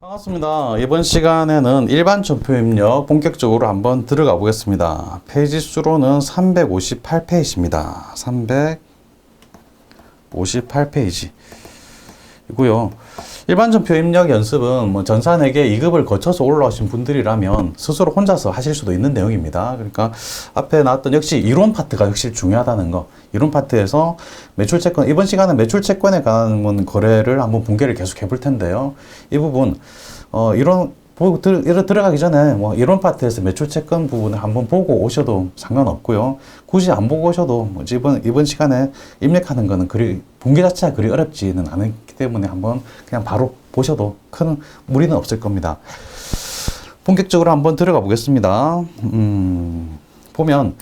반갑습니다. 이번 시간에는 일반 전표 입력 본격적으로 한번 들어가 보겠습니다. 페이지 수로는 358페이지입니다. 358페이지 이고요. 일반 전표 입력 연습은 전산에게 2급을 거쳐서 올라오신 분들이라면 스스로 혼자서 하실 수도 있는 내용입니다. 그러니까 앞에 나왔던 역시 이론 파트가 역시 중요하다는 거. 이론 파트에서 매출채권, 이번 시간은 매출채권에 관한 거래를 한번 분개를 계속 해볼 텐데요. 이 부분 이론 들어가기 전에 이론 파트에서 매출채권 부분을 한번 보고 오셔도 상관없고요. 굳이 안 보고 오셔도 이번 시간에 입력하는 거는 분개 자체가 그리 어렵지는 않기 때문에 한번 그냥 바로 보셔도 큰 무리는 없을 겁니다. 본격적으로 한번 들어가 보겠습니다. 보면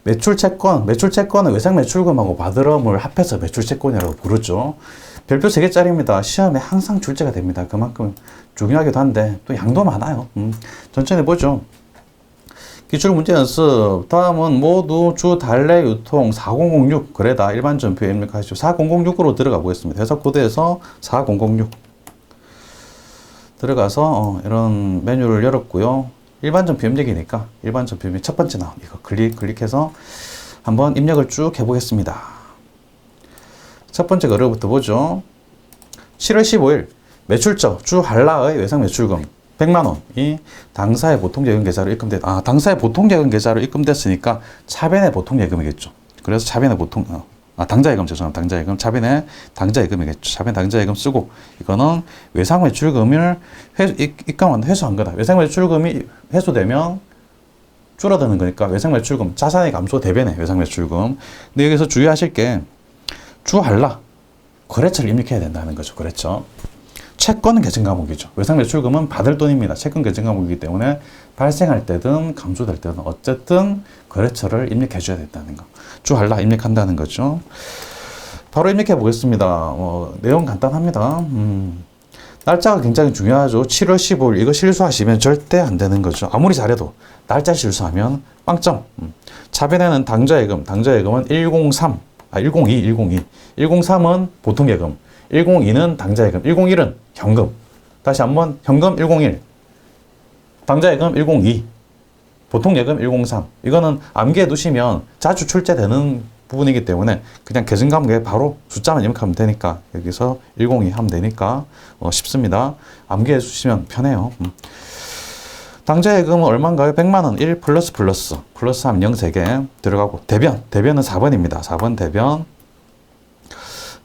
매출채권은 외상매출금하고 바드럼을 합해서 매출채권이라고 부르죠. 별표 3개짜리입니다. 시험에 항상 출제가 됩니다. 그만큼 중요하기도 한데 또 양도 많아요. 천천히 보죠. 기출문제 연습. 다음은 모두 주 달래 유통 4006 그래다 일반 전표 입력하시죠. 4006으로 들어가 보겠습니다. 해석 코드에서 4006 들어가서 이런 메뉴를 열었고요. 일반 전표 입력이니까 일반 전표 입력 첫 번째 나온 이거 클릭해서 한번 입력을 쭉 해보겠습니다. 첫 번째 거래부터 보죠. 7월 15일 매출적 주 한라의 외상 매출금 100만원이 당사의 보통예금 계좌로 당사의 보통예금 계좌로 입금됐으니까 차변의 보통예금이겠죠. 그래서 차변의 당자예금 당자예금 차변의 당자예금이겠죠. 차변 당자예금 쓰고 이거는 외상 매출금을 회수한 거다. 외상 매출금이 회수되면 줄어드는 거니까 외상 매출금 자산의 감소 대변의 외상 매출금. 근데 여기서 주의하실 게 주 한라 거래처를 입력해야 된다는 거죠. 그렇죠. 채권은 계정 과목이죠. 외상 매출금은 받을 돈입니다. 채권 계정 과목이기 때문에 발생할 때든 감소될 때든 어쨌든 거래처를 입력해 줘야 된다는 거. 주 한라 입력한다는 거죠. 바로 입력해 보겠습니다. 내용 간단합니다. 날짜가 굉장히 중요하죠. 7월 15일 이거 실수하시면 절대 안 되는 거죠. 아무리 잘해도 날짜 실수하면 빵점. 차변에는 당자예금은 102. 103은 보통예금, 102는 당자예금, 101은 현금. 다시 한번 현금 101, 당자예금 102, 보통예금 103. 이거는 암기해 두시면 자주 출제되는 부분이기 때문에 그냥 계정 과목에 바로 숫자만 입력하면 되니까 여기서 102 하면 되니까 쉽습니다. 암기해 주시면 편해요. 당자예금은 얼마인가요? 100만원 1 플러스 하면 0 3개 들어가고 대변은 4번입니다. 4번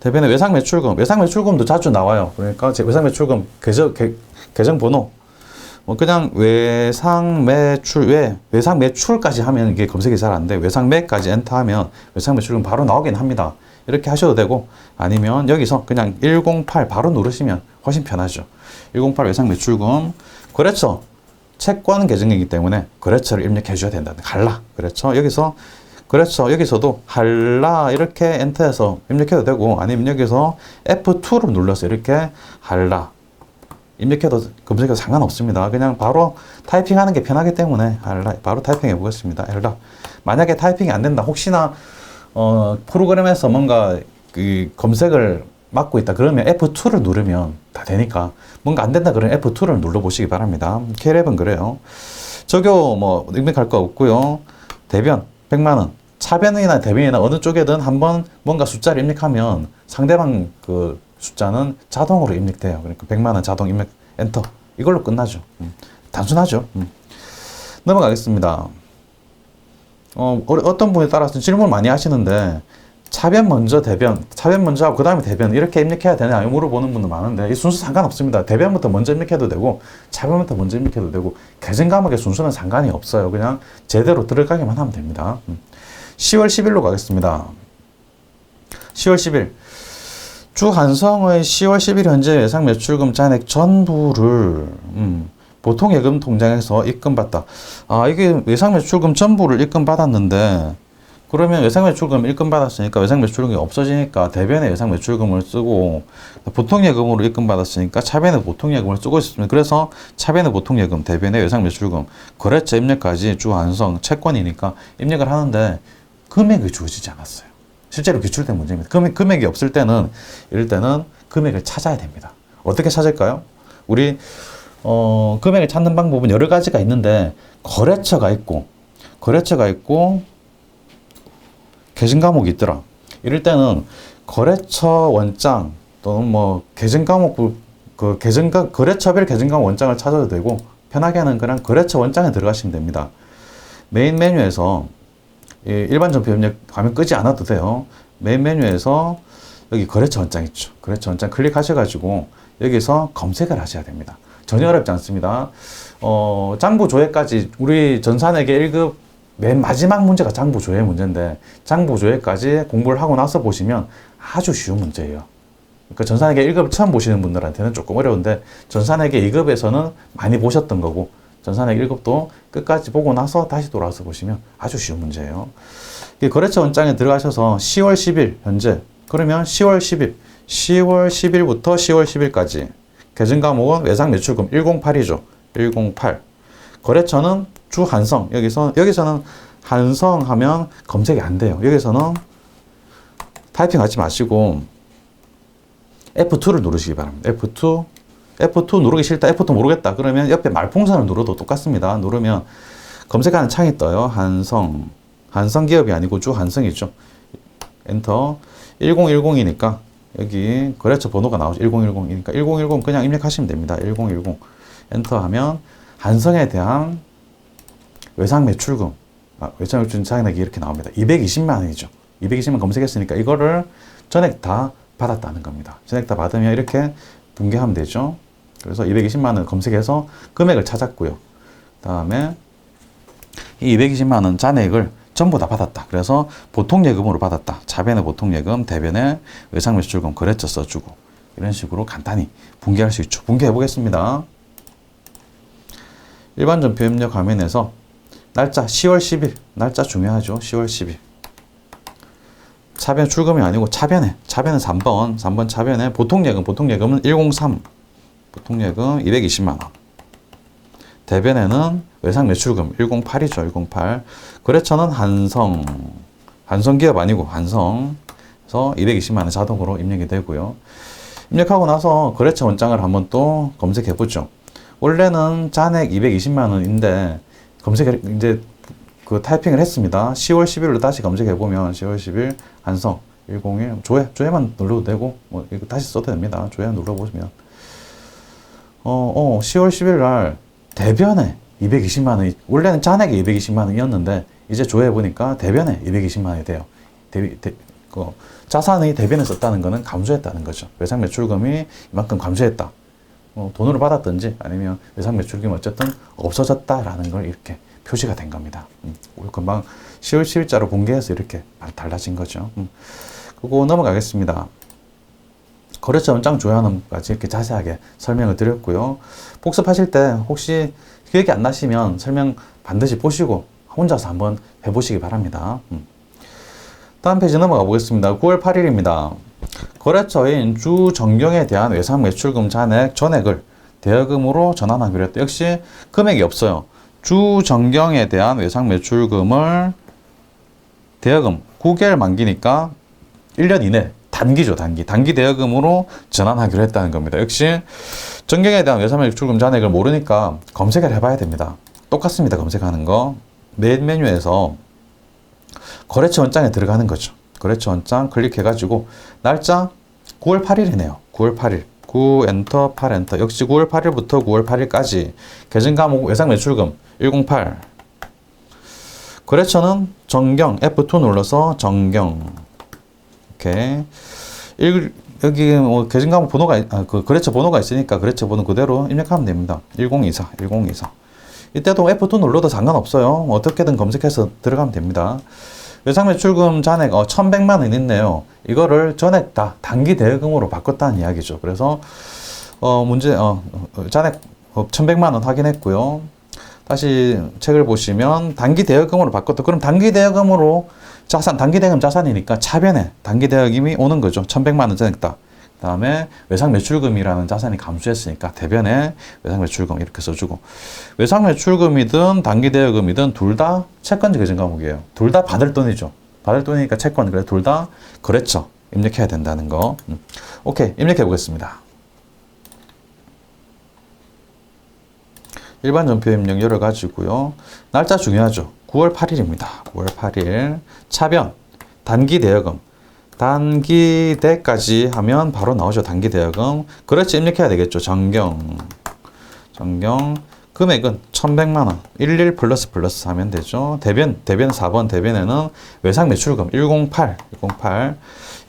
대변의 외상 매출금도 자주 나와요. 그러니까 외상 매출금 계정 번호 그냥 외상 매출까지 하면 이게 검색이 잘 안 돼. 외상 매까지 엔터하면 외상 매출금 바로 나오긴 합니다. 이렇게 하셔도 되고 아니면 여기서 그냥 108 바로 누르시면 훨씬 편하죠. 108 외상 매출금 거래처 채권 계정이기 때문에 거래처를 입력해 줘야 된다는 한라. 그렇죠. 여기서도 한라 이렇게 엔터해서 입력해도 되고 아니면 여기서 F2를 눌러서 이렇게 한라 입력해도 검색해도 상관없습니다. 그냥 바로 타이핑하는 게 편하기 때문에 한라 바로 타이핑해 보겠습니다. 한라. 만약에 타이핑이 안 된다. 혹시나 프로그램에서 뭔가 그 검색을 막고 있다 그러면 F2를 누르면 다 되니까 뭔가 안 된다 그러면 F2를 눌러 보시기 바랍니다. K11 그래요. 적요 입력할 거 없고요. 대변 100만원 차변이나 대변이나 어느 쪽에든 한번 뭔가 숫자를 입력하면 상대방 그 숫자는 자동으로 입력돼요. 그러니까 100만원 자동 입력 엔터 이걸로 끝나죠. 단순하죠. 넘어가겠습니다. 어떤 분에 따라서 질문 많이 하시는데 차변 먼저 하고 그 다음에 대변 이렇게 입력해야 되냐 물어보는 분도 많은데 이 순서 상관없습니다. 대변부터 먼저 입력해도 되고 차변부터 먼저 입력해도 되고 계정 과목의 순서는 상관이 없어요. 그냥 제대로 들어가기만 하면 됩니다. 10월 10일로 가겠습니다. 10월 10일 주한성의 10월 10일 현재 예상 매출금 잔액 전부를 보통예금 통장에서 입금받다. 이게 예상 매출금 전부를 입금받았는데 그러면 외상 매출금 입금 받았으니까 외상 매출금이 없어지니까 대변의 외상 매출금을 쓰고 보통예금으로 입금 받았으니까 차변의 보통예금을 쓰고 있습니다. 그래서 차변의 보통예금, 대변의 외상 매출금, 거래처 입력까지 주한성 채권이니까 입력을 하는데 금액이 주어지지 않았어요. 실제로 기출된 문제입니다. 금액이 없을 때는 이럴 때는 금액을 찾아야 됩니다. 어떻게 찾을까요? 우리 금액을 찾는 방법은 여러 가지가 있는데, 거래처가 있고 계정 과목이 있더라. 이럴 때는 거래처 원장 또는 뭐 계정 과목 거래처별 계정 과목 원장을 찾아도 되고, 편하게는 그냥 거래처 원장에 들어가시면 됩니다. 메인 메뉴에서 일반 점표 입력 화면 끄지 않아도 돼요. 메인 메뉴에서 여기 거래처 원장 있죠. 거래처 원장 클릭하셔가지고 여기서 검색을 하셔야 됩니다. 전혀 어렵지 않습니다. 장부 조회까지 우리 전산회계 1급 맨 마지막 문제가 장부 조회 문제인데, 장부 조회까지 공부를 하고 나서 보시면 아주 쉬운 문제예요. 그러니까 전산회계 1급을 처음 보시는 분들한테는 조금 어려운데, 전산회계 2급에서는 많이 보셨던 거고, 전산회계 1급도 끝까지 보고 나서 다시 돌아와서 보시면 아주 쉬운 문제예요. 거래처 원장에 들어가셔서 10월 10일 현재, 그러면 10월 10일부터 10월 10일까지 계정 과목은 외상 매출금 108이죠. 108. 거래처는 주 한성. 여기서는 한성 하면 검색이 안 돼요. 여기서는 타이핑 하지 마시고 F2를 누르시기 바랍니다. F2 누르기 싫다. F2 모르겠다. 그러면 옆에 말풍선을 눌러도 똑같습니다. 누르면 검색하는 창이 떠요. 한성 기업이 아니고 주 한성이죠. 엔터. 1010이니까 여기 거래처 번호가 나오죠. 1010이니까 1010 그냥 입력하시면 됩니다. 1010 엔터 하면 한성에 대한 외상 매출금, 외상 매출금 잔액이 이렇게 나옵니다. 220만 원이죠. 220만 검색했으니까 이거를 전액 다 받았다는 겁니다. 전액 다 받으면 이렇게 분개하면 되죠. 그래서 220만 원 검색해서 금액을 찾았고요. 다음에 이 220만 원 잔액을 전부 다 받았다. 그래서 보통예금으로 받았다. 차변의 보통예금, 대변의 외상매출금, 거래처 써주고, 이런 식으로 간단히 분개할 수 있죠. 분개해 보겠습니다. 일반 점표 입력 화면에서 날짜 10월 10일, 날짜 중요하죠. 10월 10일. 차변 출금이 아니고 차변은 3번 차변에 보통예금은 103, 보통예금 220만 원. 대변에는 외상매출금 108이죠. 108. 거래처는 한성기업 아니고 한성. 그래서 220만 원 자동으로 입력이 되고요. 입력하고 나서 거래처 원장을 한번 또 검색해 보죠. 원래는 잔액 220만 원인데 이제 그 타이핑을 했습니다. 10월 10일로 다시 검색해 보면 10월 10일 한성 101 조회만 눌러도 되고, 뭐 이거 다시 써도 됩니다. 조회 눌러 보시면 10월 10일 날 대변에 220만 원이, 원래는 잔액이 220만 원이었는데 이제 조회해 보니까 대변에 220만 원이 돼요. 자산의 대변에 썼다는 거는 감소했다는 거죠. 외상 매출금이 이만큼 감소했다. 돈으로 받았든지 아니면 외상 매출금이 어쨌든 없어졌다라는 걸 이렇게 표시가 된 겁니다. 금방 10월 10일자로 공개해서 이렇게 달라진 거죠. 그거 넘어가겠습니다. 거래처 원장 조회하는까지 이렇게 자세하게 설명을 드렸고요. 복습하실 때 혹시 기억이 안 나시면 설명 반드시 보시고 혼자서 한번 해보시기 바랍니다. 다음 페이지 넘어가 보겠습니다. 9월 8일입니다. 거래처인 주 정경에 대한 외상 매출금 전액을 대여금으로 전환하기로 했다. 역시 금액이 없어요. 주 정경에 대한 외상 매출금을 대여금 9개월 만기니까 1년 이내 단기죠. 단기 대여금으로 전환하기로 했다는 겁니다. 역시 정경에 대한 외상 매출금 잔액을 모르니까 검색을 해봐야 됩니다. 똑같습니다. 검색하는 거. 메인 메뉴에서 거래처 원장에 들어가는 거죠. 거래처 원장 클릭해가지고 날짜 9월 8일이네요. 9월 8일. 9 엔터 8 엔터. 역시 9월 8일부터 9월 8일까지 계정 과목 외상 매출금 108. 거래처는 정경 F2 눌러서 정경. 이렇게 여기 뭐 계정 과목 번호가 그 거래처 번호가 있으니까 거래처 번호 그대로 입력하면 됩니다. 1024. 이때도 F2 눌러도 상관없어요. 어떻게든 검색해서 들어가면 됩니다. 외상 매출금 잔액 1,100만 원 있네요. 이거를 전액 다 단기 대여금으로 바꿨다는 이야기죠. 그래서 잔액 1,100만 원 확인했고요. 다시 책을 보시면 단기 대여금으로 바꿨다. 그럼 단기 대여금으로 단기 대여금 자산이니까 차변에 단기 대여금이 오는 거죠. 1,100만 원 전액 다. 그 다음에 외상 매출금이라는 자산이 감소했으니까 대변에 외상 매출금 이렇게 써주고, 외상 매출금이든 단기 대여금이든 둘 다 채권지 계정 과목이에요. 둘 다 받을 돈이죠. 받을 돈이니까 채권, 그래 둘 다 거래처 입력해야 된다는 거. 오케이, 입력해 보겠습니다. 일반 전표 입력 열어가지고요. 날짜 중요하죠. 9월 8일입니다. 9월 8일. 차변, 단기 대여금. 단기대까지 하면 바로 나오죠. 단기대여금. 거래처 입력해야 되겠죠. 정경. 금액은 1100만원. 11 플러스 하면 되죠. 대변 4번 대변에는 외상 매출금 108.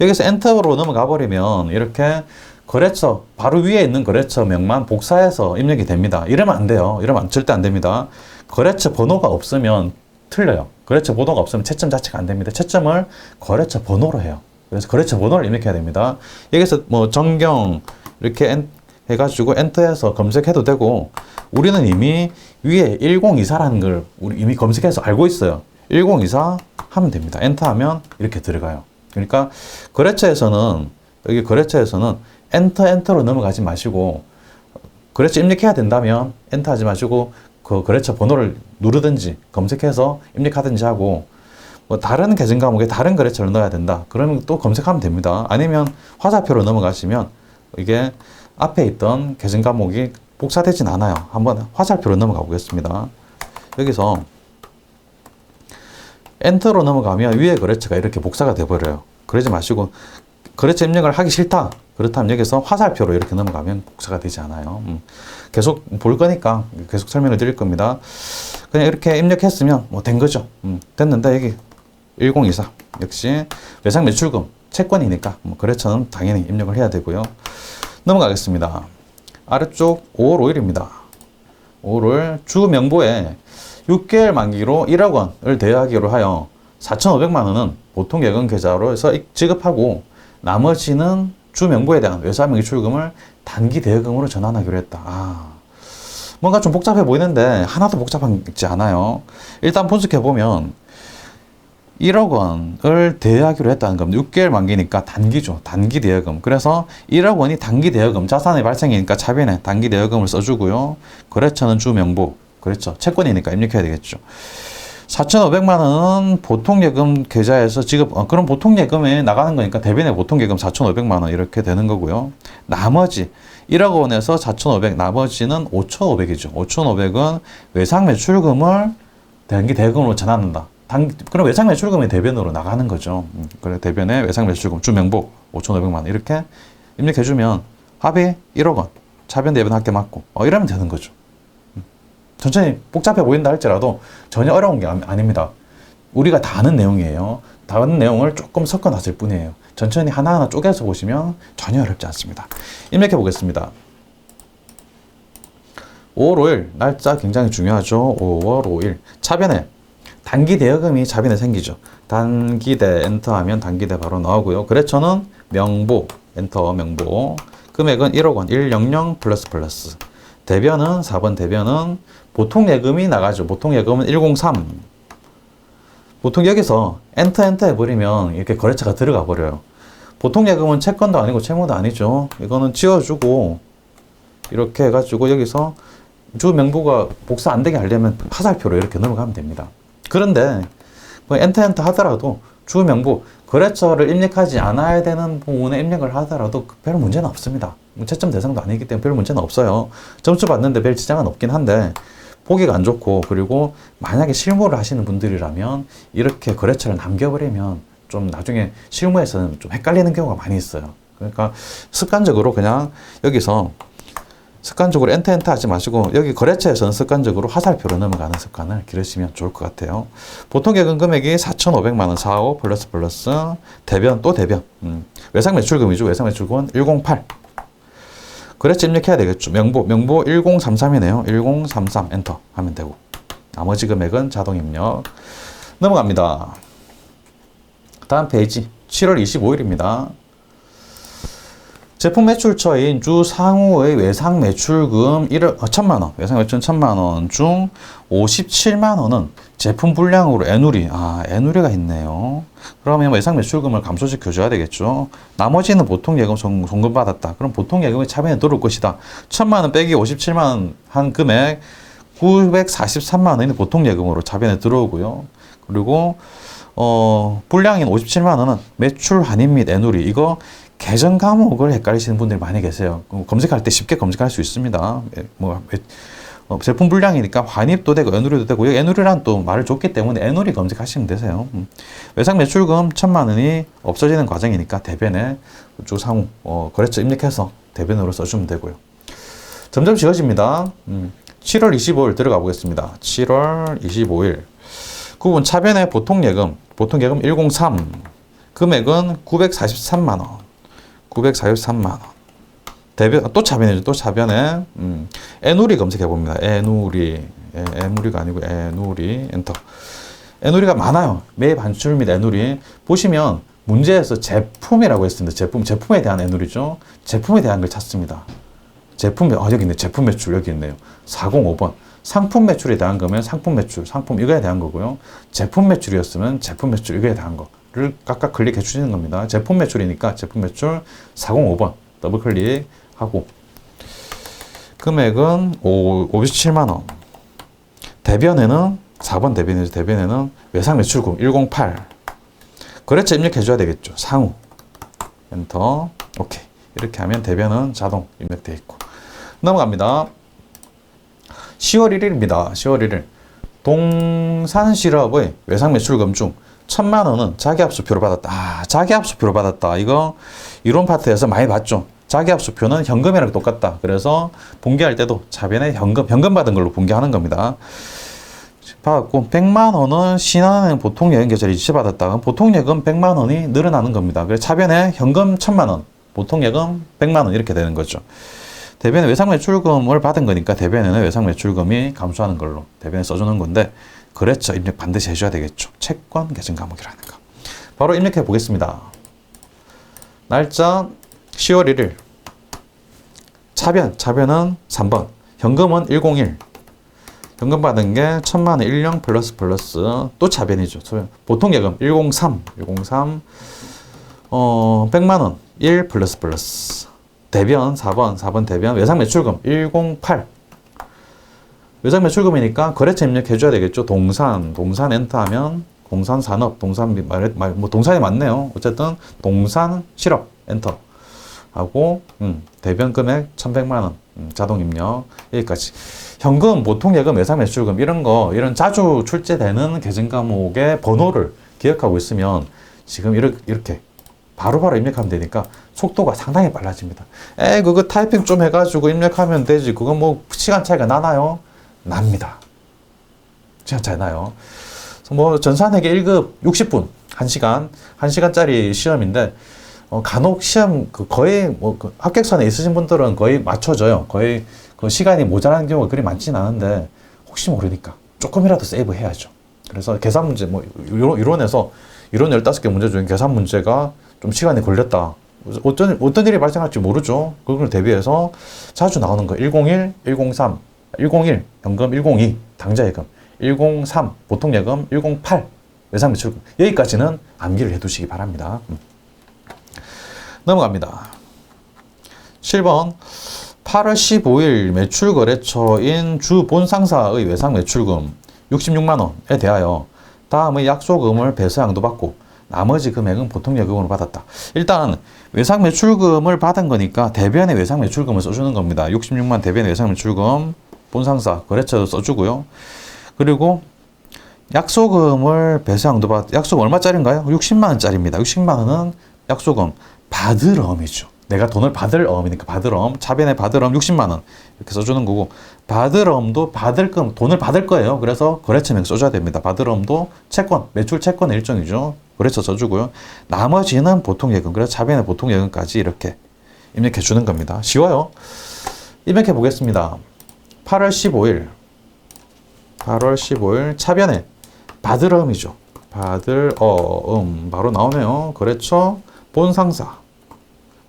여기서 엔터로 넘어가 버리면 이렇게 거래처 바로 위에 있는 거래처명만 복사해서 입력이 됩니다. 이러면 안 돼요. 이러면 절대 안 됩니다. 거래처 번호가 없으면 틀려요. 거래처 번호가 없으면 채점 자체가 안 됩니다. 채점을 거래처 번호로 해요. 그래서 거래처 번호를 입력해야 됩니다. 여기서 뭐 정경 이렇게 해가지고 엔터해서 검색해도 되고, 우리는 이미 위에 1024라는 걸 우리 이미 검색해서 알고 있어요. 1024 하면 됩니다. 엔터하면 이렇게 들어가요. 그러니까 여기 거래처에서는 엔터로 넘어가지 마시고, 거래처 입력해야 된다면 엔터 하지 마시고 그 거래처 번호를 누르든지 검색해서 입력하든지 하고, 뭐 다른 계정 과목에 다른 거래처를 넣어야 된다 그러면 또 검색하면 됩니다. 아니면 화살표로 넘어가시면 이게 앞에 있던 계정 과목이 복사되진 않아요. 한번 화살표로 넘어가 보겠습니다. 여기서 엔터로 넘어가면 위에 거래처가 이렇게 복사가 돼 버려요. 그러지 마시고, 거래처 입력을 하기 싫다 그렇다면 여기서 화살표로 이렇게 넘어가면 복사가 되지 않아요. 계속 볼 거니까 계속 설명을 드릴 겁니다. 그냥 이렇게 입력했으면 뭐 된 거죠. 됐는데 여기 1024 역시 외상 매출금 채권이니까 뭐 거래처는 당연히 입력을 해야 되고요. 넘어가겠습니다. 아래쪽 5월 5일입니다. 5월 주 명부에 6개월 만기로 1억 원을 대여하기로 하여 4,500만 원은 보통 예금 계좌로 해서 지급하고, 나머지는 주 명부에 대한 외상 매출금을 단기 대여금으로 전환하기로 했다. 뭔가 좀 복잡해 보이는데 하나도 복잡하지 않아요. 일단 분석해 보면 1억 원을 대여하기로 했다는 겁니다. 6개월 만기니까 단기죠. 단기 대여금. 그래서 1억 원이 단기 대여금, 자산의 발생이니까 차변에 단기 대여금을 써주고요. 거래처는 주 명부, 그렇죠. 채권이니까 입력해야 되겠죠. 4,500만 원은 보통예금 계좌에서 지급, 그럼 보통예금에 나가는 거니까 대변에 보통예금 4,500만 원 이렇게 되는 거고요. 나머지 1억 원에서 4,500, 나머지는 5,500이죠. 5,500은 외상 매출금을 단기 대여금으로 전환한다. 그럼 외상 매출금이 대변으로 나가는 거죠. 그래, 대변에 외상 매출금 주명부 5,500만 원 이렇게 입력해주면 합의 1억 원, 차변 대변 합계 맞고 이러면 되는 거죠. 천천히 복잡해 보인다 할지라도 전혀 어려운 게 아닙니다. 우리가 다 아는 내용이에요. 다 아는 내용을 조금 섞어놨을 뿐이에요. 천천히 하나하나 쪼개서 보시면 전혀 어렵지 않습니다. 입력해 보겠습니다. 5월 5일 날짜 굉장히 중요하죠. 5월 5일 차변에 단기 대여금이 차변에 생기죠. 단기대 엔터하면 단기대 바로 나오고요. 거래처는 명부 엔터 명부, 금액은 1억 원 100 플러스. 대변은 4번 대변은 보통 예금이 나가죠. 보통 예금은 103. 보통 여기서 엔터 해버리면 이렇게 거래처가 들어가 버려요. 보통 예금은 채권도 아니고 채무도 아니죠. 이거는 지워주고 이렇게 해가지고 여기서 주 명부가 복사 안 되게 하려면 화살표로 이렇게 넘어가면 됩니다. 그런데 뭐 엔터 하더라도 주 명부 거래처를 입력하지 않아야 되는 부분에 입력을 하더라도 별 문제는 없습니다. 채점 대상도 아니기 때문에 별 문제는 없어요. 점수 받는데 별 지장은 없긴 한데 보기가 안 좋고, 그리고 만약에 실무를 하시는 분들이라면 이렇게 거래처를 남겨버리면 좀 나중에 실무에서는 좀 헷갈리는 경우가 많이 있어요. 그러니까 습관적으로 그냥 여기서 습관적으로 엔터 하지 마시고 여기 거래처에서는 습관적으로 화살표로 넘어가는 습관을 기르시면 좋을 것 같아요. 보통 예금 금액이 4,500만 원, 45 플러스 대변 또 대변. 외상 매출금이죠. 외상 매출금은 108. 거래처 입력해야 되겠죠. 명부 1033이네요. 1033 엔터 하면 되고, 나머지 금액은 자동 입력. 넘어갑니다. 다음 페이지 7월 25일입니다. 제품 매출처인 주 상호의 외상 매출금 1,000만 원, 외상 매출은 1,000만 원 중 57만 원은 제품 분량으로 애누리가 있네요. 그러면 외상 매출금을 감소시켜 줘야 되겠죠. 나머지는 보통 예금 송금 받았다. 그럼 보통 예금이 차변에 들어올 것이다. 1,000만 원 빼기 57만 원 한 금액 943만 원이 보통 예금으로 차변에 들어오고요. 그리고 분량인 57만 원은 매출 할인 및 애누리, 이거 계정 과목을 헷갈리시는 분들이 많이 계세요. 검색할 때 쉽게 검색할 수 있습니다. 제품 분량이니까 환입도 되고 애누리도 되고, 여기 애누리란 또 말을 줬기 때문에 애누리 검색하시면 되세요. 외상 매출금 1,000만 원이 없어지는 과정이니까 대변에 주 상호 거래처 입력해서 대변으로 써주면 되고요. 점점 지워집니다. 7월 25일 들어가 보겠습니다. 7월 25일 구분 차변의 보통예금 103 금액은 943만 원. 943만 원. 대변 또 차변이죠. 또 차변에 애누리 검색해 봅니다. 애누리. 애누리가 아니고 애누리 엔터. 애누리가 많아요. 매 반출 및 애누리 보시면 문제에서 제품이라고 했습니다. 제품에 대한 애누리죠. 제품에 대한 걸 찾습니다. 여기 있네. 제품 매출 여기 있네요. 405번. 상품 매출에 대한 거면 상품 매출, 상품 이거에 대한 거고요. 제품 매출이었으면 제품 매출 이거에 대한 거를 각각 클릭해 주시는 겁니다. 제품 매출이니까 제품 매출 405번 더블 클릭하고 금액은 57만 원. 대변에는 4번 대변이죠. 대변에는 외상 매출금 108. 거래처 입력해 줘야 되겠죠. 상호 엔터. 오케이. 이렇게 하면 대변은 자동 입력되어 있고 넘어갑니다. 10월 1일입니다. 10월 1일 동산실업의 외상 매출금 중 1,000만 원은 자기합수표를 받았다. 자기합수표를 받았다. 이거 이론 파트에서 많이 봤죠. 자기합수표는 현금이랑 똑같다. 그래서 분기할 때도 차변에 현금 받은 걸로 분기하는 겁니다. 받았고 100만 원은 신한은행 보통예금 계좌에 이체받았다. 보통예금 100만 원이 늘어나는 겁니다. 그래서 차변에 현금 1,000만 원, 보통예금 100만 원 이렇게 되는 거죠. 대변에 외상 매출금을 받은 거니까 대변에는 외상 매출금이 감소하는 걸로 대변에 써주는 건데 거래처 입력 반드시 해줘야 되겠죠. 채권 계정 과목이라는 거. 바로 입력해 보겠습니다. 날짜 10월 1일 차변은 3번 현금은 101 현금 받은 게 1,000만 원 10 플러스 또 차변이죠. 보통예금 103 100만 원 1 플러스 대변 4번 대변 외상 매출금 108 외상 매출금이니까 거래처 입력해줘야 되겠죠. 동산 엔터하면 동산산업 동산이 맞네요. 어쨌든 동산실업 엔터 하고 대변 금액 1,100만 원 자동 입력 여기까지. 현금 보통예금 외상 매출금 이런 자주 출제되는 계정 과목의 번호를 기억하고 있으면 지금 이렇게 바로바로 입력하면 되니까 속도가 상당히 빨라집니다. 그거 타이핑 좀 해가지고 입력하면 되지. 그거 뭐 시간 차이가 나나요? 납니다. 시간 차이 나요. 뭐 전산회계 1급 60분, 1시간짜리 시험인데 간혹 시험 거의 합격선에 있으신 분들은 거의 맞춰져요. 거의 그 시간이 모자라는 경우가 그리 많지는 않은데 혹시 모르니까 조금이라도 세이브 해야죠. 그래서 계산 문제 이론에서 이론 15개 문제 중에 계산 문제가 좀 시간이 걸렸다. 어떤 일이 발생할지 모르죠. 그걸 대비해서 자주 나오는 거 101, 103, 101 현금, 102 당좌예금, 103 보통예금, 108 외상 매출금 여기까지는 암기를 해두시기 바랍니다. 넘어갑니다. 7번 8월 15일 매출거래처인 주 본상사의 외상 매출금 66만 원에 대하여 다음의 약소금을 배서 양도받고 나머지 금액은 보통예금으로 받았다. 일단 외상 매출금을 받은 거니까 대변의 외상 매출금을 써주는 겁니다. 66만 대변의 외상 매출금 본상사 거래처도 써주고요. 그리고 약소금을 배서 양도받 약소금 얼마짜리인가요? 60만 원짜리입니다. 60만 원은 약소금 받을 어음이죠. 내가 돈을 받을 어음이니까 받을 어음, 차변에 받을 어음 60만 원 이렇게 써주는 거고 받을 어음도 돈을 받을 거예요. 그래서 거래처명 써줘야 됩니다. 받을 어음도 채권, 매출 채권의 일종이죠. 거래처 써주고요. 나머지는 보통예금, 그래서 차변에 보통예금까지 이렇게 입력해 주는 겁니다. 쉬워요. 입력해 보겠습니다. 8월 15일 차변에 받을 어음이죠. 받을 어음 바로 나오네요. 거래처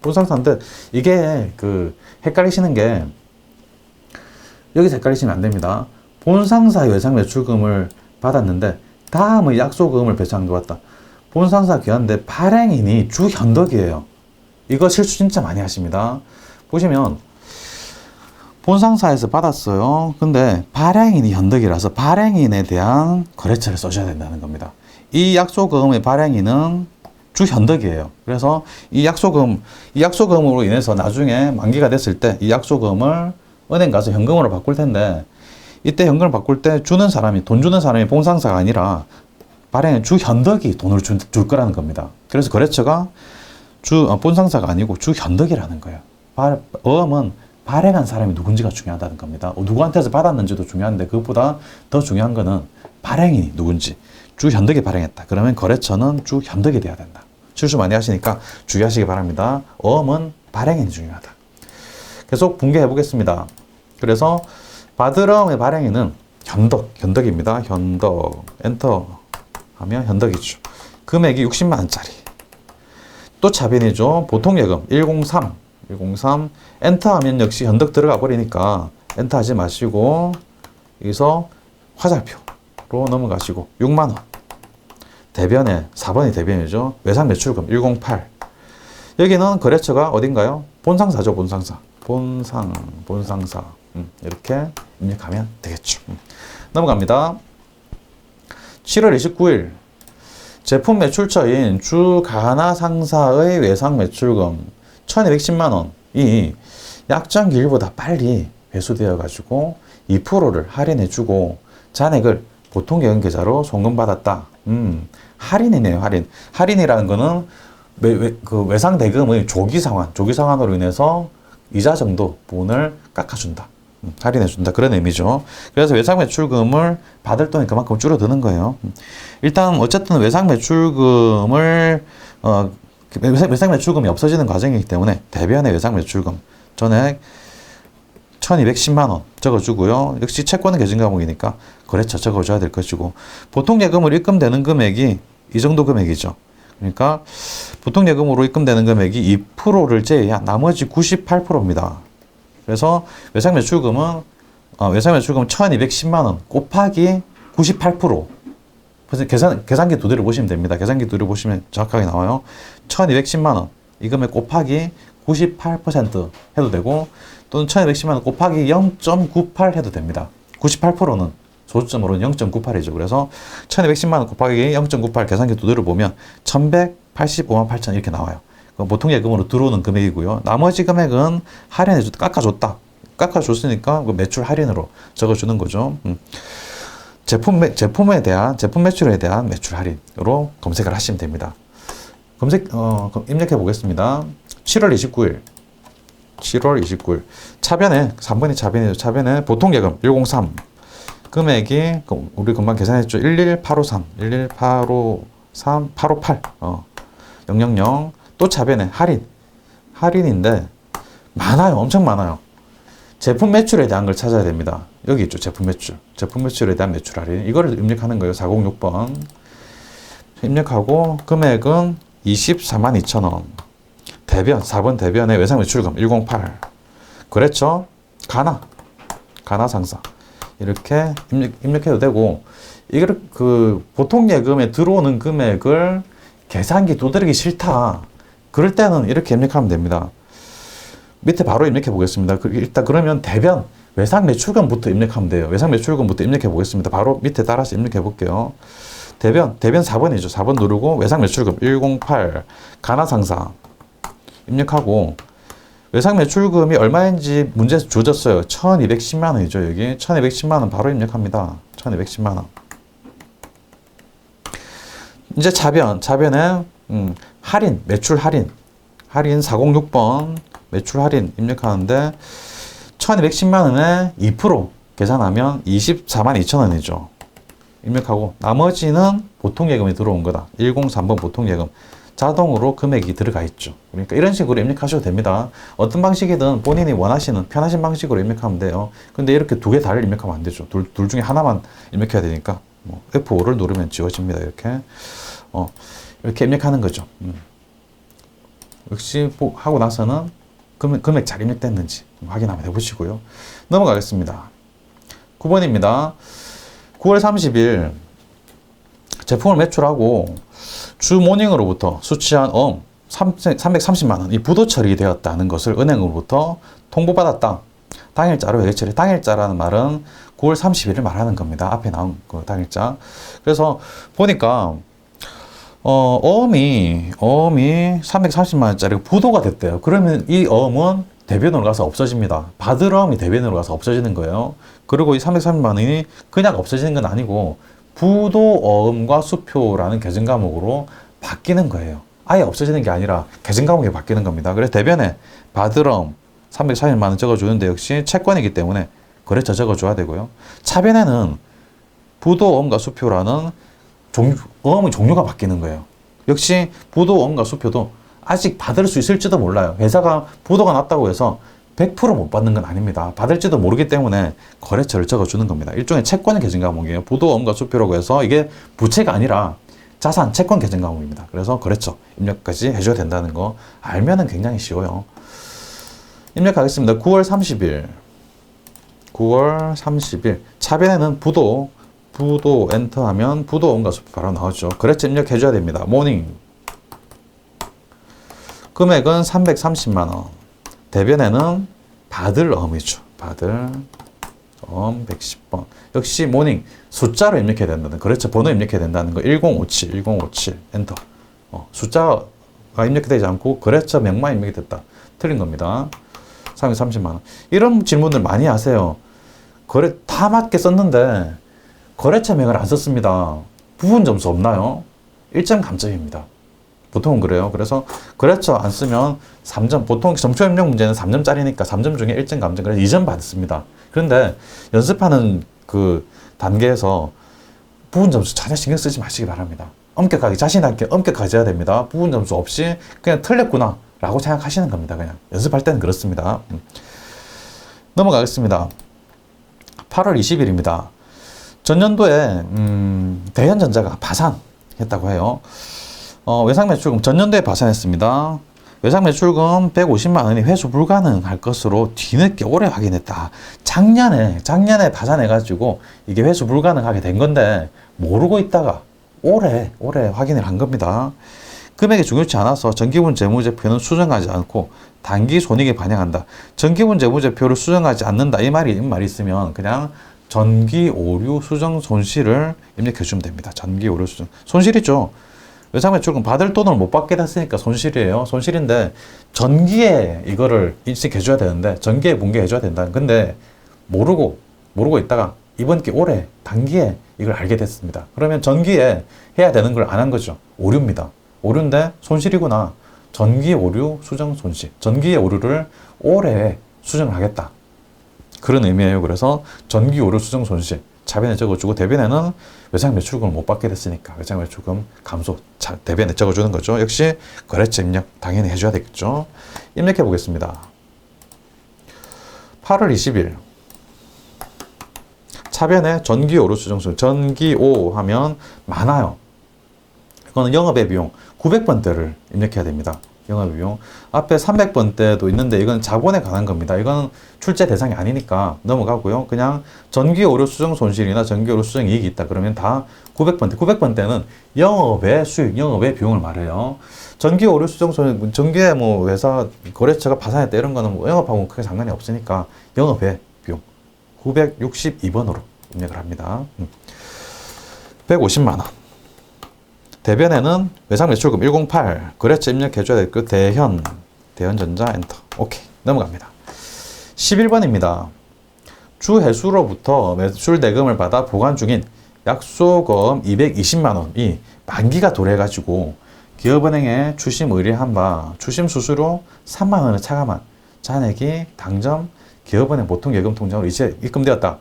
본상사인데 이게 헷갈리시는 게 여기서 헷갈리시면 안 됩니다. 본상사의 외상 매출금을 받았는데 다음의 약소금을 배상도 왔다. 본상사 기한인데 발행인이 주현덕이에요. 이거 실수 진짜 많이 하십니다. 보시면 본상사에서 받았어요. 근데 발행인이 현덕이라서 발행인에 대한 거래처를 써줘야 된다는 겁니다. 이 약소금의 발행인은 주현덕이에요. 그래서 이 약소금으로 인해서 나중에 만기가 됐을 때 이 약소금을 은행 가서 현금으로 바꿀 텐데 이때 현금을 바꿀 때 주는 사람이, 돈 주는 사람이 본상사가 아니라 발행한 주현덕이 돈을 줄 거라는 겁니다. 그래서 거래처가 본상사가 아니고 주현덕이라는 거예요. 어음은 발행한 사람이 누군지가 중요하다는 겁니다. 누구한테서 받았는지도 중요한데 그것보다 더 중요한 거는 발행인이 누군지. 주현덕이 발행했다. 그러면 거래처는 주현덕이 돼야 된다. 실수 많이 하시니까 주의하시기 바랍니다. 어음은 발행인이 중요하다. 계속 분개해 보겠습니다. 그래서 받으러의 발행인은 현덕입니다. 현덕, 엔터 하면 현덕이죠. 금액이 60만 원짜리. 또 차변이죠. 보통예금 103, 엔터 하면 역시 현덕 들어가 버리니까 엔터 하지 마시고 여기서 화살표로 넘어가시고 6만 원. 대변에 4번이 대변이죠. 외상 매출금 108. 여기는 거래처가 어딘가요? 본상사죠. 본상사. 이렇게 입력하면 되겠죠. 넘어갑니다. 7월 29일 제품 매출처인 주가나 상사의 외상 매출금 1210만 원이 약정기일보다 빨리 회수되어 가지고 2%를 할인해 주고 잔액을 보통예금 계좌로 송금받았다. 할인이네요. 할인이라는 거는 외상 대금의 조기 상환으로 인해서 이자 정도 부분을 깎아준다. 할인해준다. 그런 의미죠. 그래서 외상 매출금을 받을 돈이 그만큼 줄어드는 거예요. 일단 어쨌든 외상 매출금이 없어지는 과정이기 때문에 대변의 외상 매출금 전액 1210만 원 적어주고요. 역시 채권은 계정 과목이니까 거래처 적어줘야 될 것이고 보통예금으로 입금되는 금액이 이 정도 금액이죠. 그러니까 보통예금으로 입금되는 금액이 2%를 제외한 나머지 98%입니다. 그래서 외상 매출금은 1210만 원 곱하기 98%. 계산기 두 대를 보시면 됩니다. 계산기 두 대를 보시면 정확하게 나와요. 1210만 원 이 금액 곱하기 98% 해도 되고 또는 1210만 원 곱하기 0.98 해도 됩니다. 98%는 소수점으로는 0.98이죠. 그래서 1210만 원 곱하기 0.98 계산기 두 대를 보면 1185만 8천 이렇게 나와요. 보통 예금으로 들어오는 금액이고요. 나머지 금액은 깎아줬으니까 매출 할인으로 적어주는 거죠. 제품 매출에 대한 매출 할인으로 검색을 하시면 됩니다. 입력해 보겠습니다. 7월 29일. 차변에, 3번이 차변이죠. 차변에 보통예금 103. 금액이, 우리 금방 계산했죠. 11853. 858. 000. 또 차변에 할인인데, 많아요. 엄청 많아요. 제품 매출에 대한 걸 찾아야 됩니다. 여기 있죠. 제품 매출에 대한 매출 할인. 이거를 입력하는 거예요. 406번. 입력하고, 금액은 24만 2천 원. 4번 대변의 외상 매출금 108. 거래처 가나 상사. 이렇게 입력해도 되고, 이걸 보통 예금에 들어오는 금액을 계산기 두드리기 싫다. 그럴 때는 이렇게 입력하면 됩니다. 밑에 바로 입력해 보겠습니다. 일단 그러면 대변 외상 매출금부터 입력하면 돼요. 외상 매출금부터 입력해 보겠습니다. 바로 밑에 따라서 입력해 볼게요. 대변 4번이죠. 4번 누르고 외상 매출금 108 가나 상사 입력하고 외상 매출금이 얼마인지 문제에서 주어졌어요. 1210만 원이죠. 여기 1210만 원 바로 입력합니다. 1210만 원. 이제 차변에 매출 할인 406번 매출 할인 입력하는데 1210만 원에 2% 계산하면 24만 2천 원이죠. 입력하고 나머지는 보통예금이 들어온 거다. 103번 보통예금 자동으로 금액이 들어가 있죠. 그러니까 이런 식으로 입력하셔도 됩니다. 어떤 방식이든 본인이 원하시는 편하신 방식으로 입력하면 돼요. 근데 이렇게 두 개 다를 입력하면 안 되죠. 둘 중에 하나만 입력해야 되니까 F5를 누르면 지워집니다. 이렇게 입력하는 거죠. 역시 하고 나서는 금액 잘 입력됐는지 확인 한번 해보시고요. 넘어가겠습니다. 9번입니다. 9월 30일 제품을 매출하고 주 모닝으로부터 수취한 330만 원이 부도 처리되었다는 것을 은행으로부터 통보받았다. 당일자로 회계 처리. 당일자라는 말은 9월 30일을 말하는 겁니다. 앞에 나온 그 당일자. 그래서 보니까 어음이 330만 원짜리가 부도가 됐대요. 그러면 이 어음은 대변으로 가서 없어집니다. 받을 어음이 대변으로 가서 없어지는 거예요. 그리고 이 330만 원이 그냥 없어지는 건 아니고 부도어음과 수표라는 계정 과목으로 바뀌는 거예요. 아예 없어지는 게 아니라 계정 과목이 바뀌는 겁니다. 그래서 대변에 받을 어음 330만 원 적어주는데 역시 채권이기 때문에 거래처 적어줘야 되고요. 차변에는 부도어음과 수표라는 어음의 종류가 바뀌는 거예요. 역시 부도어음과 수표도 아직 받을 수 있을지도 몰라요. 회사가 부도가 났다고 해서 100% 못 받는 건 아닙니다. 받을지도 모르기 때문에 거래처를 적어주는 겁니다. 일종의 채권 계정 과목이에요. 부도어음과 수표라고 해서 이게 부채가 아니라 자산, 채권 계정 과목입니다. 그래서 거래처 입력까지 해줘야 된다는 거 알면은 굉장히 쉬워요. 입력하겠습니다. 9월 30일. 9월 30일. 차변에는 부도 엔터하면 부도어음과 수표 바로 나오죠. 거래처 입력해줘야 됩니다. 모닝. 금액은 330만 원. 대변에는 받을 어음이죠. 받을 어음 110번. 역시 모닝 숫자로 입력해야 된다는 거래처 번호 입력해야 된다는 거. 1057 엔터. 숫자가 입력되지 않고 거래처 명만 입력이 됐다. 틀린 겁니다. 330만 원. 이런 질문들 많이 하세요. 거래 다 맞게 썼는데 거래처 명을 안 썼습니다. 부분 점수 없나요? 1점 감점입니다. 보통은 그래요. 그래서 거래처 안 쓰면 3점, 보통 점수 입력 문제는 3점짜리니까 3점 중에 1점 감점, 그래서 2점 받습니다. 그런데 연습하는 그 단계에서 부분 점수 전혀 신경 쓰지 마시기 바랍니다. 엄격하게, 자신 있게 엄격하게 해야 됩니다. 부분 점수 없이 그냥 틀렸구나 라고 생각하시는 겁니다. 그냥 연습할 때는 그렇습니다. 넘어가겠습니다. 8월 20일입니다. 전년도에 대현전자가 파산했다고 해요. 외상 매출금 전년도에 파산했습니다. 외상 매출금 150만 원이 회수 불가능할 것으로 뒤늦게 올해 확인했다. 작년에 파산해가지고 이게 회수 불가능하게 된 건데 모르고 있다가 올해 확인을 한 겁니다. 금액이 중요치 않아서 정기분 재무제표는 수정하지 않고 단기 손익에 반영한다. 정기분 재무제표를 수정하지 않는다. 이 말이 있으면 그냥 전기 오류 수정 손실을 입력해 주면 됩니다. 전기 오류 수정. 손실이죠. 외상 매출금 받을 돈을 못 받게 됐으니까 손실이에요. 손실인데 전기에 이거를 인식해 줘야 되는데 전기에 분개해 줘야 된다. 근데 모르고 있다가 이번 기 올해 단기에 이걸 알게 됐습니다. 그러면 전기에 해야 되는 걸 안 한 거죠. 오류입니다. 오류인데 손실이구나. 전기 오류 수정 손실. 전기의 오류를 올해 수정을 하겠다. 그런 의미예요. 그래서 전기 오류 수정 손실. 차변에 적어주고 대변에는 외상 매출금을 못 받게 됐으니까 외상 매출금 감소 대변에 적어주는 거죠. 역시 거래처 입력 당연히 해줘야 되겠죠. 입력해 보겠습니다. 8월 20일 차변에 전기 오류 수정 손실. 전기 오 하면 많아요. 이거는 영업의 비용 900번대를 입력해야 됩니다. 영업의 비용. 앞에 300번대도 있는데 이건 자본에 관한 겁니다. 이건 출제 대상이 아니니까 넘어가고요. 그냥 전기 오류 수정 손실이나 전기 오류 수정 이익이 있다. 그러면 다 900번대. 900번대는 영업의 수익, 영업의 비용을 말해요. 전기 오류 수정 손실, 전기에 뭐 회사 거래처가 파산했다 이런 거는 뭐 영업하고 크게 상관이 없으니까 영업의 비용 962번으로 입력을 합니다. 150만 원. 대변에는 외상 매출금 108 거래처 입력해줘야 될 그 대현전자 엔터. 오케이 넘어갑니다. 11번입니다. 주 회수로부터 매출 대금을 받아 보관 중인 약속금 220만 원이 만기가 도래해가지고 기업은행에 추심 의뢰한 바 추심 수수료 3만 원을 차감한 잔액이 당점 기업은행 보통예금 통장으로 이제 입금되었다.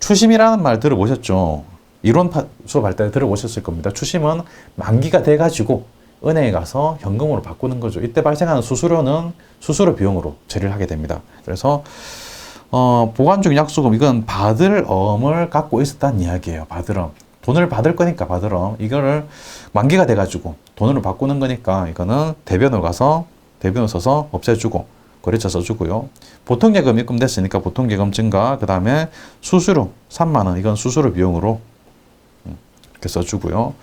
추심이라는 말 들어보셨죠? 이론 수업할 때 들어보셨을 겁니다. 추심은 만기가 돼가지고 은행에 가서 현금으로 바꾸는 거죠. 이때 발생하는 수수료는 수수료 비용으로 처리를 하게 됩니다. 그래서 보관 중 약속금 이건 받을 어음을 갖고 있었다는 이야기예요. 받을 어음. 돈을 받을 거니까 받을 어음. 이거를 만기가 돼가지고 돈으로 바꾸는 거니까 이거는 대변으로 가서 대변을 써서 없애주고 거래처 써주고요. 보통예금 입금됐으니까 보통예금 증가 그 다음에 수수료 3만 원 이건 수수료 비용으로 이렇게 써주고요.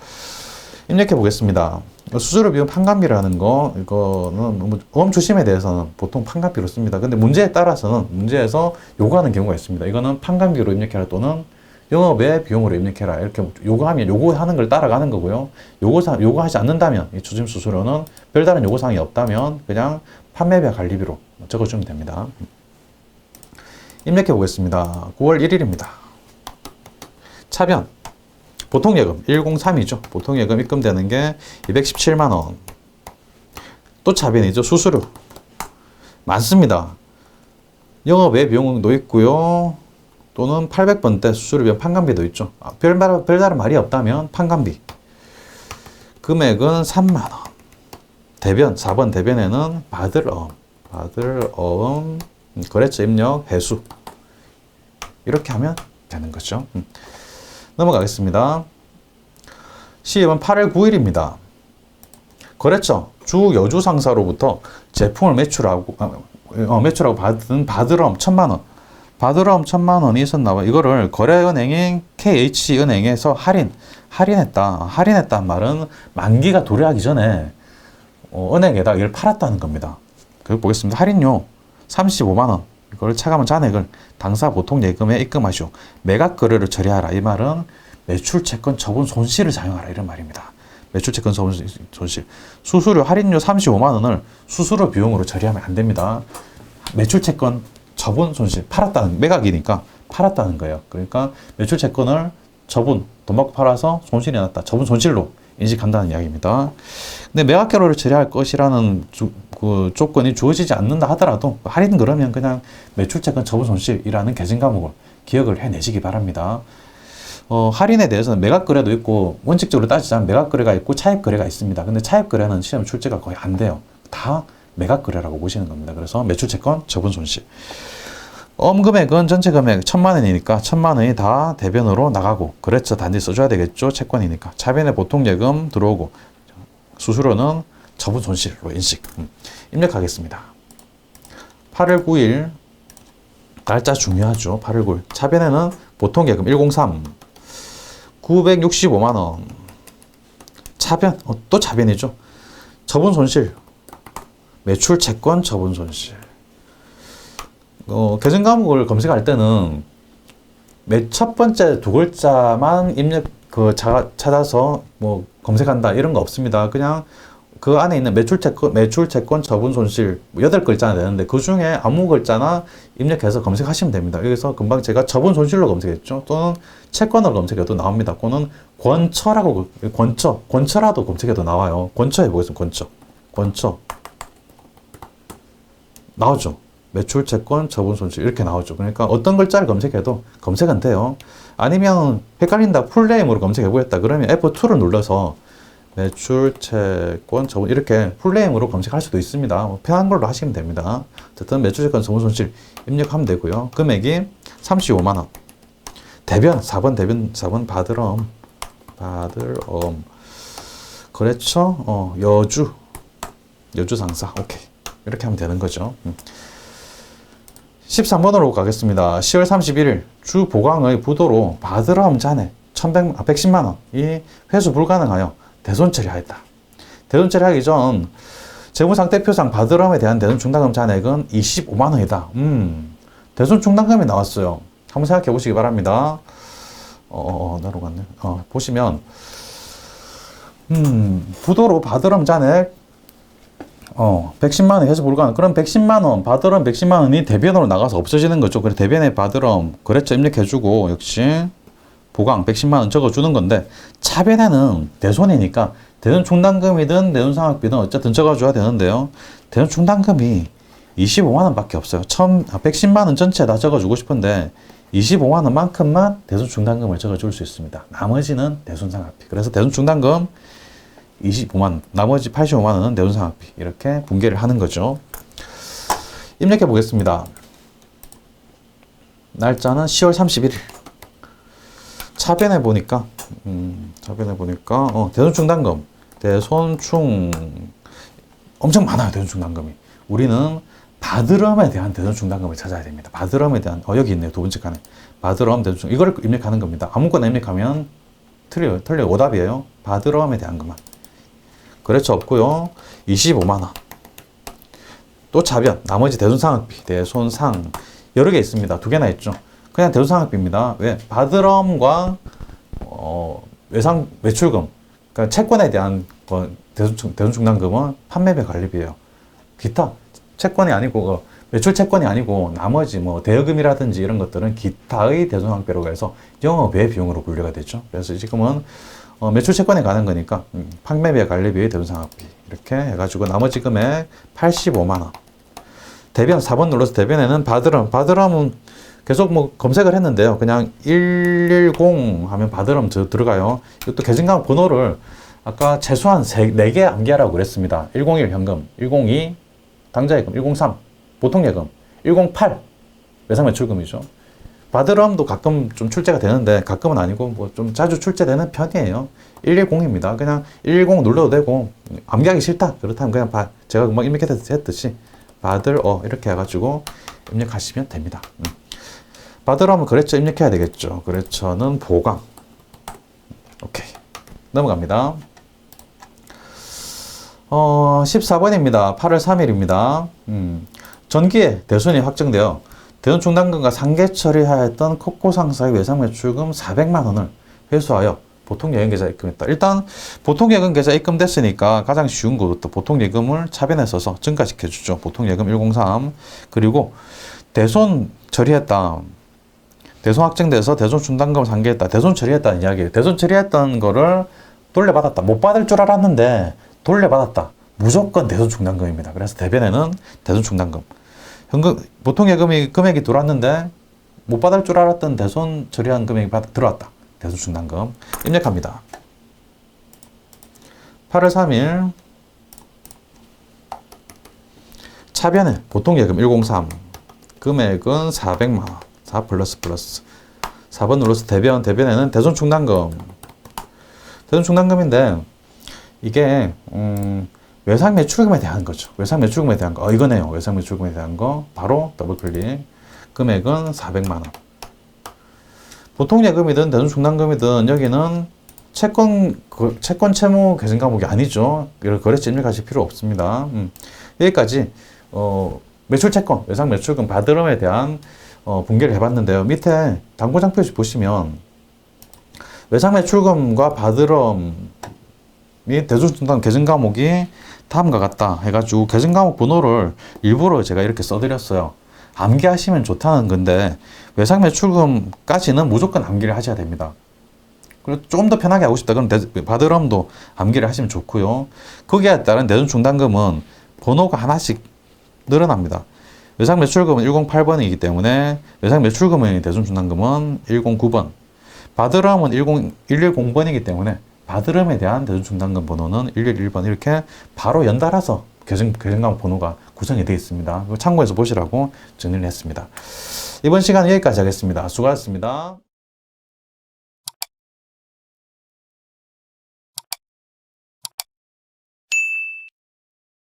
입력해 보겠습니다. 수수료 비용 판관비라는 거, 이거는 어음 추심에 대해서는 보통 판관비로 씁니다. 근데 문제에 따라서는 문제에서 요구하는 경우가 있습니다. 이거는 판관비로 입력해라 또는 영업의 비용으로 입력해라. 이렇게 요구하면 요구하는 걸 따라가는 거고요. 요구하지 않는다면 이 추심 수수료는 별다른 요구사항이 없다면 그냥 판매비와 관리비로 적어주면 됩니다. 입력해 보겠습니다. 9월 1일입니다. 차변 보통예금 103이죠. 보통예금 입금되는 게 217만원. 또 차변이죠. 수수료 많습니다. 영업외 비용도 있고요. 또는 800번대 수수료비 판관비도 있죠. 별다른 말이 없다면 판관비. 금액은 3만원. 대변 4번 대변에는 받을 어음 거래처 입력 회수 이렇게 하면 되는 거죠. 넘어가겠습니다. 시입은 8월 9일입니다. 거래처 주 여주 상사로부터 제품을 매출하고 받은 받으럼 1,000만원. 받으럼 1,000만원이 있었나봐. 이거를 거래은행인 KH은행에서 할인했다. 할인했다는 말은 만기가 도래하기 전에 은행에다 이걸 팔았다는 겁니다. 그걸 보겠습니다. 할인료 35만원. 이걸 차감한 잔액을 당사 보통 예금에 입금하시오. 매각 거래를 처리하라. 이 말은 매출 채권 처분 손실을 작용하라. 이런 말입니다. 매출 채권 처분 손실. 수수료 할인료 35만원을 수수료 비용으로 처리하면 안 됩니다. 매출 채권 처분 손실. 매각이니까 팔았다는 거예요. 그러니까 매출 채권을 돈 받고 팔아서 손실이 났다. 처분 손실로 인식한다는 이야기입니다. 근데 매각 거래를 처리할 것이라는 그 조건이 주어지지 않는다 하더라도 할인 그러면 그냥 매출채권 처분 손실이라는 계정 과목을 기억을 해내시기 바랍니다. 할인에 대해서는 매각 거래도 있고 원칙적으로 따지자면 매각 거래가 있고 차입 거래가 있습니다. 근데 차입 거래는 시험 출제가 거의 안 돼요. 다 매각 거래라고 보시는 겁니다. 그래서 매출채권 처분 손실. 금액은 전체 금액 1,000만원이니까 1,000만원이 다 대변으로 나가고 거래처 단지 써줘야 되겠죠. 채권이니까. 차변에 보통 예금 들어오고 수수료는 처분 손실로 인식. 입력하겠습니다. 8월 9일 날짜 중요하죠. 8월 9일. 차변에는 보통 예금 103 965만원. 차변 또 차변이죠. 처분 손실 매출 채권 처분 손실. 계정 과목을 검색할 때는 첫 번째 두 글자만 찾아서 뭐 검색한다 이런 거 없습니다. 그냥 그 안에 있는 매출 채권 처분 손실 8글자나 되는데 그 중에 아무 글자나 입력해서 검색하시면 됩니다. 여기서 금방 제가 처분 손실로 검색했죠. 또는 채권으로 검색해도 나옵니다. 그거는 권처라도 검색해도 나와요. 권처 해보겠습니다. 권처 나오죠. 매출 채권 처분 손실 이렇게 나오죠. 그러니까 어떤 글자를 검색해도 검색은 돼요. 아니면 헷갈린다 풀네임으로 검색해 보겠다 그러면 F2를 눌러서 매출 채권 처분 이렇게 풀네임으로 검색할 수도 있습니다. 편한 걸로 하시면 됩니다. 어쨌든 매출 채권 처분 손실 입력하면 되고요. 금액이 35만원. 대변 4번 받으럼 거래처 여주 상사 오케이 이렇게 하면 되는 거죠. 13번으로 가겠습니다. 10월 31일 주 보강의 부도로 받으럼 잔액 110만원 이 회수 불가능하여 대손 처리하였다. 대손 처리하기 전 재무상태표상 받으럼에 대한 대손 충당금 잔액은 25만원이다. 대손 충당금이 나왔어요. 한번 생각해 보시기 바랍니다. 나로 갔네. 보시면 부도로 받으럼 잔액 110만원 회수 불가능. 그럼 110만원, 받으럼 110만원이 대변으로 나가서 없어지는 거죠. 그래서 대변에 받으럼 거래처 입력해주고, 역시 보강 110만원 적어주는 건데, 차변에는 대손이니까 대손 충당금이든 대손 상환비든 어쨌든 적어줘야 되는데요. 대손 충당금이 25만원 밖에 없어요. 110만원 전체 다 적어주고 싶은데, 25만원만큼만 대손 충당금을 적어줄 수 있습니다. 나머지는 대손 상환비. 그래서 대손 충당금 25만원, 나머지 85만원은 내손상학비 이렇게 분개를 하는 거죠. 입력해 보겠습니다. 날짜는 10월 31일. 차변에 보니까 대손충당금, 엄청 많아요. 대손충당금이. 우리는 받으럼에 대한 대손충당금을 찾아야 됩니다. 받으럼에 대한 여기 있네요. 두 번째 칸에 받으럼 대손충 이걸 입력하는 겁니다. 아무거나 입력하면 틀려요. 오답이에요. 받으럼에 대한 것만. 거래처 없고요. 25만원. 또 차변, 나머지 대손상학비, 대손상 여러 개 있습니다. 두 개나 있죠. 그냥 대손상학비입니다. 왜? 받으럼과 매출금, 그러니까 채권에 대한 대손충당금은 판매배 관리비예요. 기타 채권이 아니고 매출 채권이 아니고 나머지 뭐 대여금이라든지 이런 것들은 기타의 대손항배로가 해서 영업외 비용으로 분류가 되죠. 그래서 지금은 매출 채권에 가는 거니까 판매비와 관리비의 대손상학비 이렇게 해가지고 나머지 금액 85만 원. 대변 4번 눌러서 대변에는 바드럼은 계속 뭐 검색을 했는데요. 그냥 110 하면 바드럼 들어가요. 이것도 계정강 번호를 아까 최소한 4개 암기하라고 그랬습니다. 101 현금, 102 당좌예금, 103 보통예금, 108 외상매출금이죠. 바드럼도 가끔 좀 출제가 되는데 가끔은 아니고 뭐 좀 자주 출제되는 편이에요. 110입니다. 그냥 110 눌러도 되고 암기하기 싫다. 그렇다면 그냥 제가 금방 입력했듯이 바드러 이렇게 해가지고 입력하시면 됩니다. 바드럼은 거래처 입력해야 되겠죠. 거래처는 보강. 오케이. 넘어갑니다. 14번입니다. 8월 3일입니다. 전기에 대손이 확정되어 대손 충당금과 상계 처리하였던 코코 상사의 외상매출금 400만 원을 회수하여 보통예금계좌에 입금했다. 일단 보통예금계좌에 입금됐으니까 가장 쉬운 것부터 보통예금을 차변에 써서 증가시켜주죠. 보통예금 103 그리고 대손 처리했다. 대손 확정돼서 대손 충당금을 상계했다. 대손 처리했다는 이야기예요. 대손 처리했던 거를 돌려받았다. 못 받을 줄 알았는데 돌려받았다. 무조건 대손 충당금입니다. 그래서 대변에는 대손 충당금. 현금, 보통예금이 금액이 들어왔는데 못 받을 줄 알았던 대손 처리한 금액이 들어왔다. 대손 충당금. 입력합니다. 8월 3일 차변에 보통예금 103 금액은 400만 원. 4 플러스 4번 눌러서 대변에는 대손 충당금. 대손 충당금인데 이게 외상 매출금에 대한 거죠. 외상 매출금에 대한 거. 이거네요. 외상 매출금에 대한 거. 바로 더블 클릭. 금액은 400만 원. 보통 예금이든 대손 충당금이든 여기는 채권 채무 계정 과목이 아니죠. 거래처 입력하실 필요 없습니다. 여기까지 매출 채권, 외상 매출금 바드럼에 대한 분개를 해봤는데요. 밑에 당구장 표시 보시면 외상 매출금과 바드럼이 대손 충당 계정 과목이 다음과 같다 해가지고 계정 과목 번호를 일부러 제가 이렇게 써드렸어요. 암기하시면 좋다는 건데 외상 매출금까지는 무조건 암기를 하셔야 됩니다. 그리고 좀 더 편하게 하고 싶다 그럼 바드럼도 암기를 하시면 좋고요. 거기에 따른 대손 충당금은 번호가 하나씩 늘어납니다. 외상 매출금은 108번이기 때문에 외상 매출금의 대손 충당금은 109번, 바드럼은 110번이기 때문에 바드럼에 대한 대손 충당금 번호는 111번 이렇게 바로 연달아서 계정 과목 번호가 구성이 되어 있습니다. 참고해서 보시라고 정리를 했습니다. 이번 시간은 여기까지 하겠습니다. 수고하셨습니다.